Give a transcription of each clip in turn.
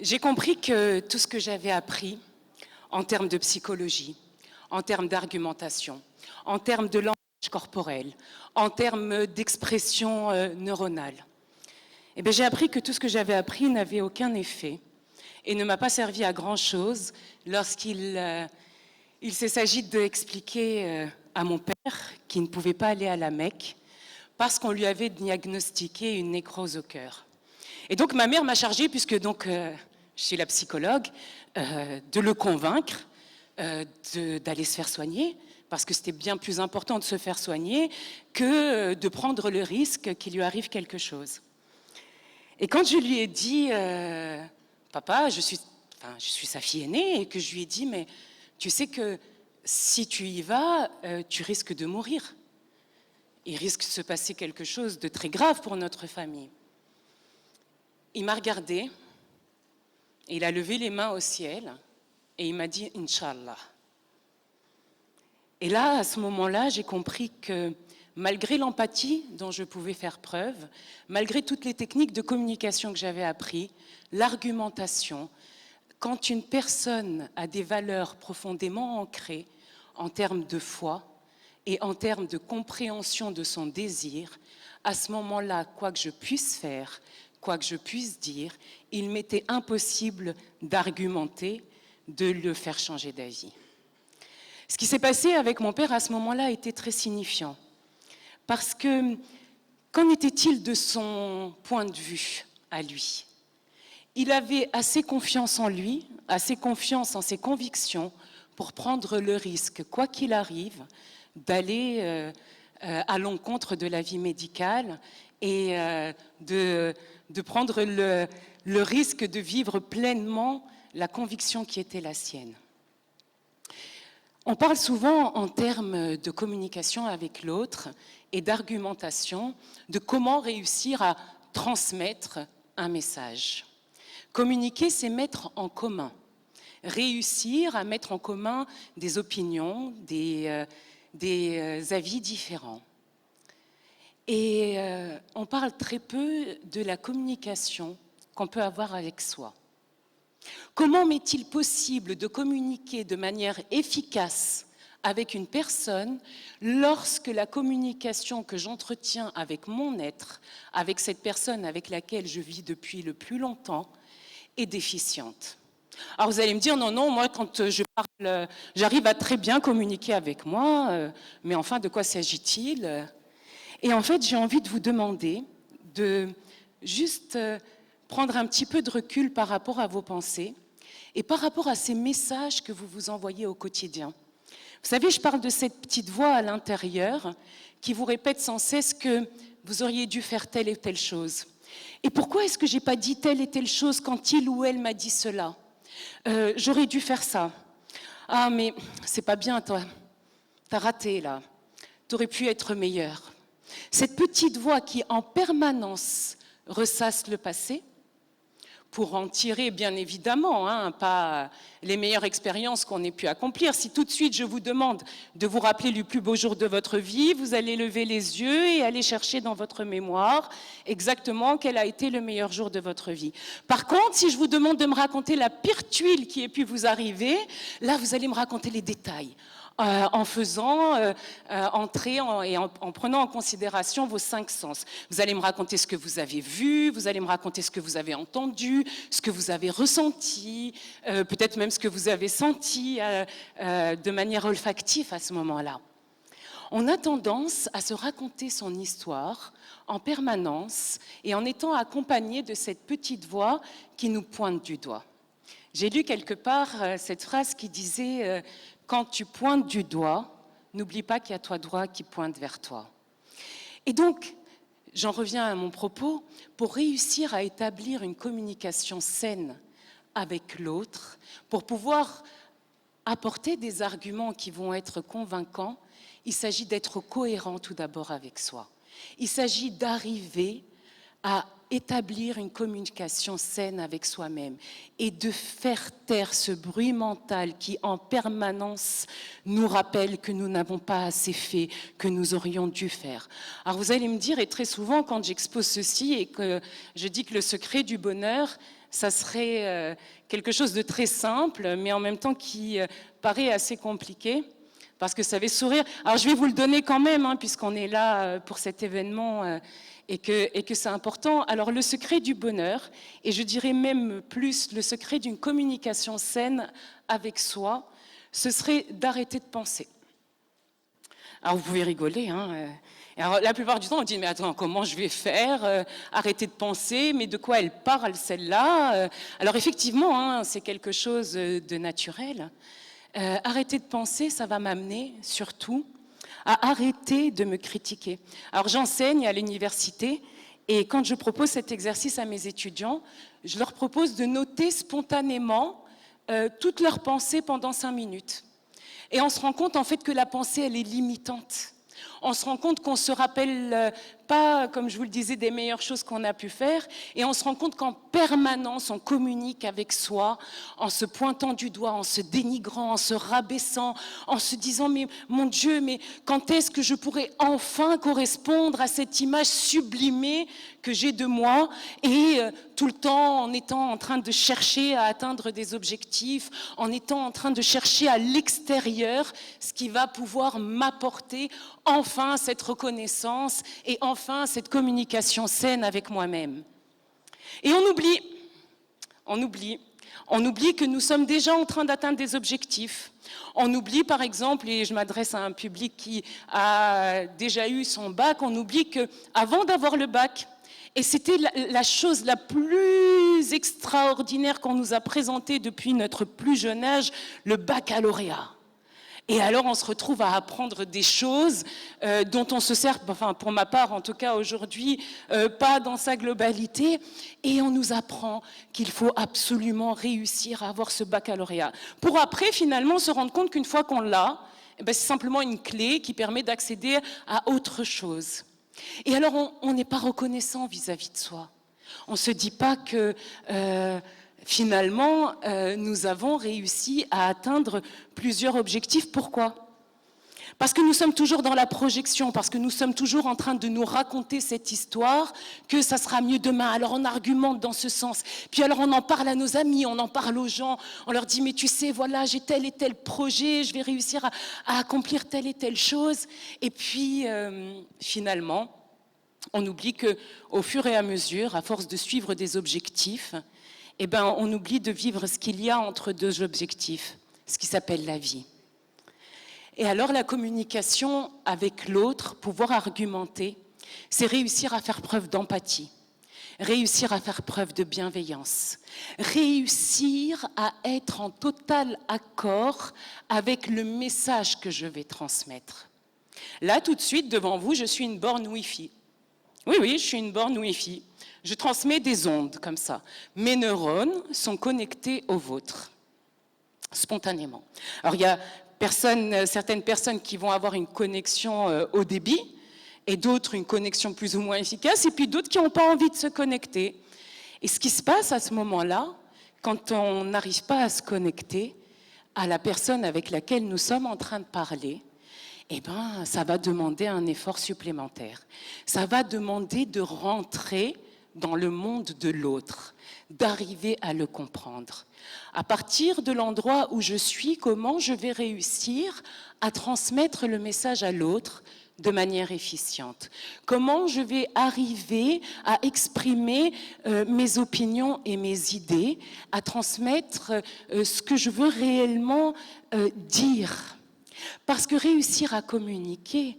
J'ai compris que tout ce que j'avais appris en termes de psychologie, en termes d'argumentation, en termes de langage corporel, en termes d'expression neuronale, j'ai appris que tout ce que j'avais appris n'avait aucun effet et ne m'a pas servi à grand-chose lorsqu'il s'est s'agit d'expliquer à mon père qu'il ne pouvait pas aller à la Mecque parce qu'on lui avait diagnostiqué une nécrose au cœur. Et donc ma mère m'a chargée, puisque je suis la psychologue, de le convaincre d'aller se faire soigner, parce que c'était bien plus important de se faire soigner que de prendre le risque qu'il lui arrive quelque chose. Et quand je lui ai dit, papa, je suis sa fille aînée, et que je lui ai dit, mais tu sais que si tu y vas, tu risques de mourir. Il risque de se passer quelque chose de très grave pour notre famille. Il m'a regardé, et il a levé les mains au ciel, et il m'a dit « Inch'Allah ». Et là, à ce moment-là, j'ai compris que malgré l'empathie dont je pouvais faire preuve, malgré toutes les techniques de communication que j'avais apprises, l'argumentation, quand une personne a des valeurs profondément ancrées en termes de foi et en termes de compréhension de son désir, à ce moment-là, quoi que je puisse faire, quoi que je puisse dire, il m'était impossible d'argumenter, de le faire changer d'avis. Ce qui s'est passé avec mon père à ce moment-là était très signifiant. Parce que, qu'en était-il de son point de vue à lui? Il avait assez confiance en lui, assez confiance en ses convictions pour prendre le risque, quoi qu'il arrive, d'aller à l'encontre de la vie médicale et de prendre le risque de vivre pleinement la conviction qui était la sienne. On parle souvent en termes de communication avec l'autre et d'argumentation, de comment réussir à transmettre un message. Communiquer, c'est mettre en commun. Réussir à mettre en commun des opinions, des avis différents. Et on parle très peu de la communication qu'on peut avoir avec soi. Comment m'est-il possible de communiquer de manière efficace avec une personne lorsque la communication que j'entretiens avec mon être, avec cette personne avec laquelle je vis depuis le plus longtemps, est déficiente? Alors vous allez me dire, non, moi quand je parle, j'arrive à très bien communiquer avec moi, mais enfin de quoi s'agit-il? Et en fait, j'ai envie de vous demander de juste prendre un petit peu de recul par rapport à vos pensées et par rapport à ces messages que vous vous envoyez au quotidien. Vous savez, je parle de cette petite voix à l'intérieur qui vous répète sans cesse que vous auriez dû faire telle et telle chose. Et pourquoi est-ce que je n'ai pas dit telle et telle chose quand il ou elle m'a dit cela? J'aurais dû faire ça. Ah, mais c'est pas bien, toi. T'as raté, là. T'aurais pu être meilleur. Cette petite voix qui, en permanence, ressasse le passé, pour en tirer, bien évidemment, pas les meilleures expériences qu'on ait pu accomplir. Si tout de suite je vous demande de vous rappeler le plus beau jour de votre vie, vous allez lever les yeux et aller chercher dans votre mémoire exactement quel a été le meilleur jour de votre vie. Par contre, si je vous demande de me raconter la pire tuile qui ait pu vous arriver, là vous allez me raconter les détails. En faisant entrer et en prenant en considération vos 5 sens. Vous allez me raconter ce que vous avez vu, vous allez me raconter ce que vous avez entendu, ce que vous avez ressenti, peut-être même ce que vous avez senti de manière olfactive à ce moment-là. On a tendance à se raconter son histoire en permanence et en étant accompagné de cette petite voix qui nous pointe du doigt. J'ai lu quelque part cette phrase qui disait quand tu pointes du doigt, n'oublie pas qu'il y a toi droit qui pointe vers toi. Et donc, j'en reviens à mon propos, pour réussir à établir une communication saine avec l'autre, pour pouvoir apporter des arguments qui vont être convaincants, il s'agit d'être cohérent tout d'abord avec soi. Il s'agit d'arriver à établir une communication saine avec soi-même et de faire taire ce bruit mental qui en permanence nous rappelle que nous n'avons pas assez fait, que nous aurions dû faire. Alors vous allez me dire, et très souvent quand j'expose ceci et que je dis que le secret du bonheur, ça serait quelque chose de très simple, mais en même temps qui paraît assez compliqué, parce que ça va sourire. Alors je vais vous le donner quand même, hein, puisqu'on est là pour cet événement et que c'est important. Alors le secret du bonheur, et je dirais même plus le secret d'une communication saine avec soi, ce serait d'arrêter de penser. Alors vous pouvez rigoler, hein. Alors, la plupart du temps, on dit, mais attends, comment je vais faire arrêter de penser, mais de quoi elle parle, celle-là Alors effectivement, hein, c'est quelque chose de naturel. Arrêter de penser, ça va m'amener surtout à arrêter de me critiquer. Alors j'enseigne à l'université, et quand je propose cet exercice à mes étudiants, je leur propose de noter spontanément toutes leurs pensées pendant 5 minutes. Et on se rend compte en fait que la pensée, elle est limitante. On se rend compte qu'on ne se rappelle pas, comme je vous le disais, des meilleures choses qu'on a pu faire, et on se rend compte qu'en permanence, on communique avec soi, en se pointant du doigt, en se dénigrant, en se rabaissant, en se disant, mais mon Dieu, mais quand est-ce que je pourrai enfin correspondre à cette image sublimée que j'ai de moi, et tout le temps en étant en train de chercher à atteindre des objectifs, en étant en train de chercher à l'extérieur ce qui va pouvoir m'apporter enfin cette reconnaissance et enfin cette communication saine avec moi-même. Et on oublie que nous sommes déjà en train d'atteindre des objectifs. On oublie par exemple, et je m'adresse à un public qui a déjà eu son bac, on oublie qu'avant d'avoir le bac, et c'était la chose la plus extraordinaire qu'on nous a présentée depuis notre plus jeune âge, le baccalauréat. Et alors on se retrouve à apprendre des choses dont on se sert, enfin pour ma part en tout cas aujourd'hui, pas dans sa globalité, et on nous apprend qu'il faut absolument réussir à avoir ce baccalauréat. Pour après finalement se rendre compte qu'une fois qu'on l'a, eh ben, c'est simplement une clé qui permet d'accéder à autre chose. Et alors on n'est pas reconnaissant vis-à-vis de soi. On ne se dit pas que finalement nous avons réussi à atteindre plusieurs objectifs. Pourquoi ? Parce que nous sommes toujours dans la projection, parce que nous sommes toujours en train de nous raconter cette histoire, que ça sera mieux demain. Alors on argumente dans ce sens. Puis alors on en parle à nos amis, on en parle aux gens. On leur dit, mais tu sais, voilà, j'ai tel et tel projet, je vais réussir à accomplir telle et telle chose. Et puis finalement, on oublie qu'au fur et à mesure, à force de suivre des objectifs, eh ben, on oublie de vivre ce qu'il y a entre deux objectifs, ce qui s'appelle la vie. Et alors la communication avec l'autre, pouvoir argumenter, c'est réussir à faire preuve d'empathie, réussir à faire preuve de bienveillance, réussir à être en total accord avec le message que je vais transmettre. Là, tout de suite, devant vous, je suis une borne Wi-Fi. Oui, je suis une borne Wi-Fi. Je transmets des ondes comme ça. Mes neurones sont connectés aux vôtres, spontanément. Alors, il y a certaines personnes qui vont avoir une connexion au débit, et d'autres une connexion plus ou moins efficace, et puis d'autres qui n'ont pas envie de se connecter. Et ce qui se passe à ce moment-là, quand on n'arrive pas à se connecter à la personne avec laquelle nous sommes en train de parler, eh ben, ça va demander un effort supplémentaire. Ça va demander de rentrer dans le monde de l'autre, d'arriver à le comprendre. À partir de l'endroit où je suis, comment je vais réussir à transmettre le message à l'autre de manière efficiente? Comment je vais arriver à exprimer mes opinions et mes idées, à transmettre ce que je veux réellement dire? Parce que réussir à communiquer,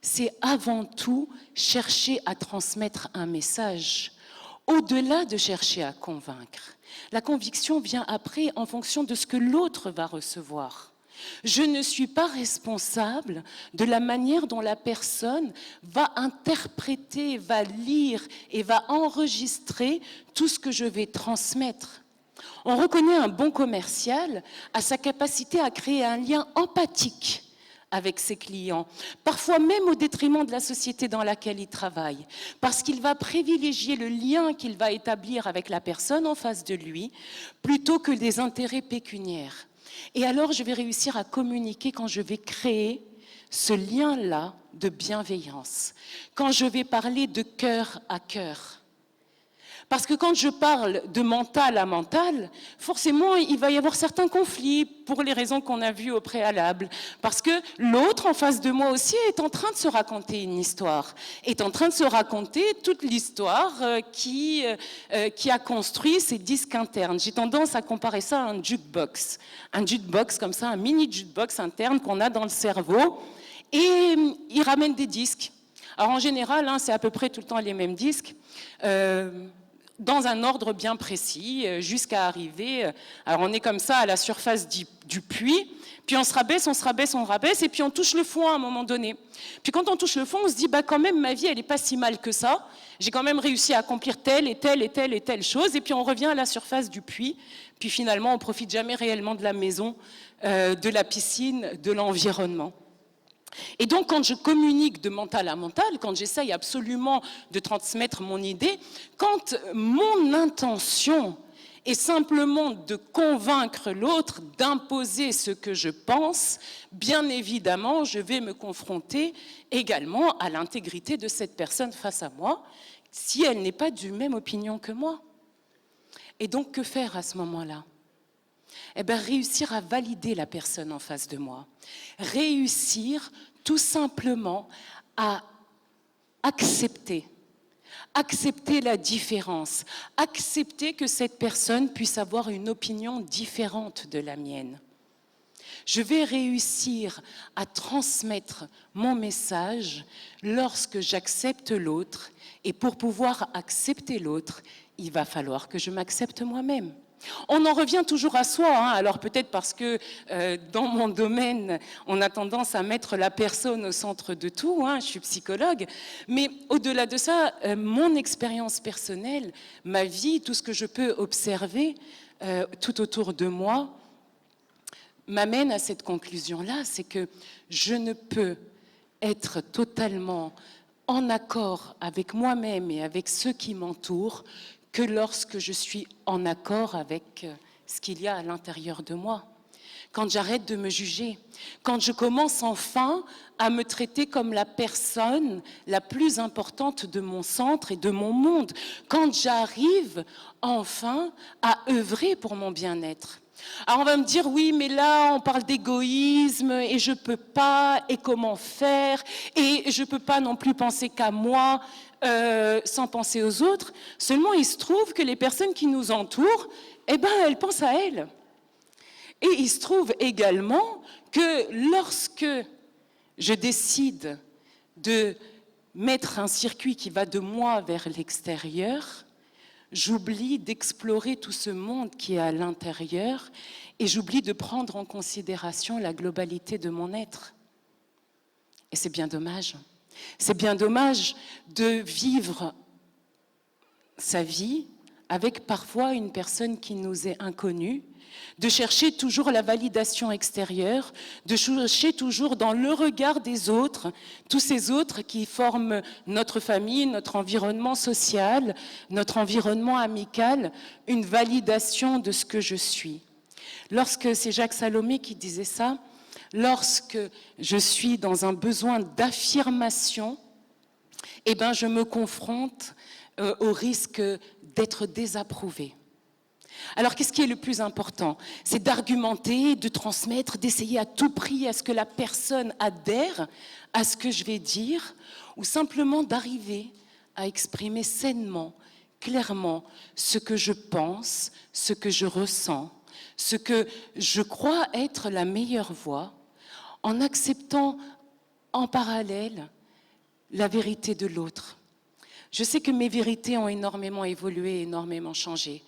c'est avant tout chercher à transmettre un message, au-delà de chercher à convaincre. La conviction vient après en fonction de ce que l'autre va recevoir. Je ne suis pas responsable de la manière dont la personne va interpréter, va lire et va enregistrer tout ce que je vais transmettre. On reconnaît un bon commercial à sa capacité à créer un lien empathique avec ses clients, parfois même au détriment de la société dans laquelle il travaille, parce qu'il va privilégier le lien qu'il va établir avec la personne en face de lui, plutôt que des intérêts pécuniaires. Et alors, je vais réussir à communiquer quand je vais créer ce lien-là de bienveillance, quand je vais parler de cœur à cœur. Parce que quand je parle de mental à mental, forcément, il va y avoir certains conflits pour les raisons qu'on a vues au préalable. Parce que l'autre en face de moi aussi est en train de se raconter une histoire, est en train de se raconter toute l'histoire qui a construit ces disques internes. J'ai tendance à comparer ça à un jukebox. Un jukebox comme ça, un mini jukebox interne qu'on a dans le cerveau. Et il ramène des disques. Alors en général, c'est à peu près tout le temps les mêmes disques. Dans un ordre bien précis, jusqu'à arriver, alors on est comme ça à la surface du puits, puis on se rabaisse, et puis on touche le fond à un moment donné. Puis quand on touche le fond, on se dit, quand même, ma vie, elle n'est pas si mal que ça, j'ai quand même réussi à accomplir telle et telle et telle et telle chose, et puis on revient à la surface du puits, puis finalement, on ne profite jamais réellement de la maison, de la piscine, de l'environnement. Et donc, quand je communique de mental à mental, quand j'essaye absolument de transmettre mon idée, quand mon intention est simplement de convaincre l'autre, d'imposer ce que je pense, bien évidemment, je vais me confronter également à l'intégrité de cette personne face à moi, si elle n'est pas du même opinion que moi. Et donc, que faire à ce moment-là ? Réussir à valider la personne en face de moi. Réussir tout simplement à accepter la différence, accepter que cette personne puisse avoir une opinion différente de la mienne. Je vais réussir à transmettre mon message lorsque j'accepte l'autre, et pour pouvoir accepter l'autre, il va falloir que je m'accepte moi-même. On en revient toujours à soi, alors peut-être parce que dans mon domaine, on a tendance à mettre la personne au centre de tout, je suis psychologue, mais au-delà de ça, mon expérience personnelle, ma vie, tout ce que je peux observer tout autour de moi, m'amène à cette conclusion-là, c'est que je ne peux être totalement en accord avec moi-même et avec ceux qui m'entourent que lorsque je suis en accord avec ce qu'il y a à l'intérieur de moi. Quand j'arrête de me juger, quand je commence enfin à me traiter comme la personne la plus importante de mon centre et de mon monde, quand j'arrive enfin à œuvrer pour mon bien-être. Alors on va me dire, oui, mais là, on parle d'égoïsme, et je peux pas, et comment faire, et je peux pas non plus penser qu'à moi, sans penser aux autres. Seulement, il se trouve que les personnes qui nous entourent, elles pensent à elles. Et il se trouve également que lorsque je décide de mettre un circuit qui va de moi vers l'extérieur, j'oublie d'explorer tout ce monde qui est à l'intérieur, et j'oublie de prendre en considération la globalité de mon être. Et c'est bien dommage. C'est bien dommage de vivre sa vie avec parfois une personne qui nous est inconnue, de chercher toujours la validation extérieure, de chercher toujours dans le regard des autres, tous ces autres qui forment notre famille, notre environnement social, notre environnement amical, une validation de ce que je suis. Lorsque c'est Jacques Salomé qui disait ça, lorsque je suis dans un besoin d'affirmation, je me confronte au risque d'être désapprouvée. Alors, qu'est-ce qui est le plus important? C'est d'argumenter, de transmettre, d'essayer à tout prix à ce que la personne adhère à ce que je vais dire, ou simplement d'arriver à exprimer sainement, clairement, ce que je pense, ce que je ressens, ce que je crois être la meilleure voie, en acceptant en parallèle la vérité de l'autre. Je sais que mes vérités ont énormément évolué, énormément changé.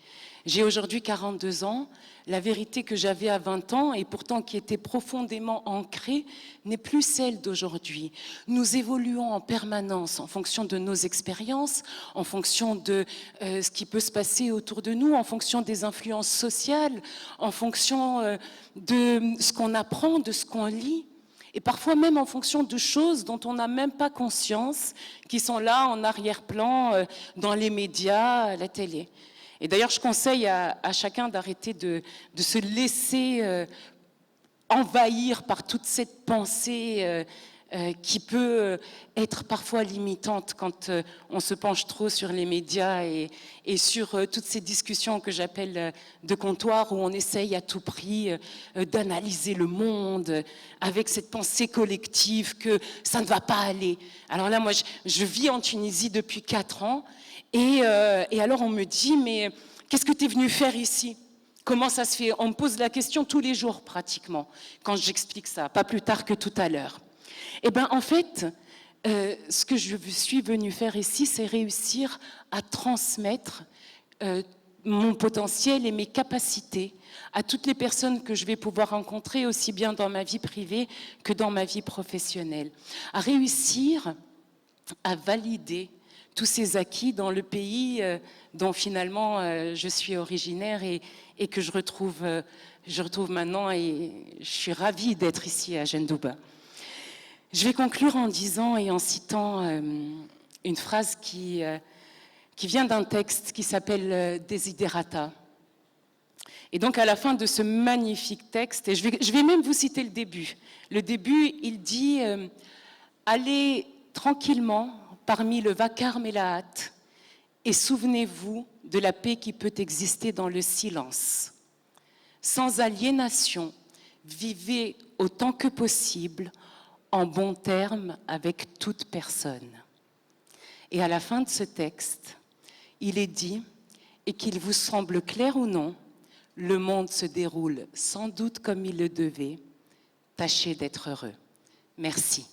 J'ai aujourd'hui 42 ans, la vérité que j'avais à 20 ans et pourtant qui était profondément ancrée n'est plus celle d'aujourd'hui. Nous évoluons en permanence en fonction de nos expériences, en fonction de ce qui peut se passer autour de nous, en fonction des influences sociales, en fonction de ce qu'on apprend, de ce qu'on lit. Et parfois même en fonction de choses dont on n'a même pas conscience, qui sont là en arrière-plan, dans les médias, à la télé. Et d'ailleurs, je conseille à chacun d'arrêter de se laisser envahir par toute cette pensée qui peut être parfois limitante quand on se penche trop sur les médias et sur toutes ces discussions que j'appelle de comptoir, où on essaye à tout prix d'analyser le monde avec cette pensée collective que ça ne va pas aller. Alors là, moi, je vis en Tunisie depuis 4 ans, et alors on me dit, mais qu'est-ce que tu es venu faire ici ? Comment ça se fait ? On me pose la question tous les jours pratiquement, quand j'explique ça, pas plus tard que tout à l'heure. Eh bien, en fait, ce que je suis venue faire ici, c'est réussir à transmettre mon potentiel et mes capacités à toutes les personnes que je vais pouvoir rencontrer, aussi bien dans ma vie privée que dans ma vie professionnelle. À réussir à valider tous ces acquis dans le pays dont finalement je suis originaire et que je retrouve maintenant, et je suis ravie d'être ici à Jendouba. Je vais conclure en disant et en citant une phrase qui vient d'un texte qui s'appelle Desiderata. Et donc à la fin de ce magnifique texte, et je vais même vous citer le début. Le début, il dit allez tranquillement parmi le vacarme et la hâte, et souvenez-vous de la paix qui peut exister dans le silence. Sans aliénation, vivez autant que possible en bons termes avec toute personne. Et à la fin de ce texte, il est dit, et qu'il vous semble clair ou non, le monde se déroule sans doute comme il le devait. Tâchez d'être heureux. Merci.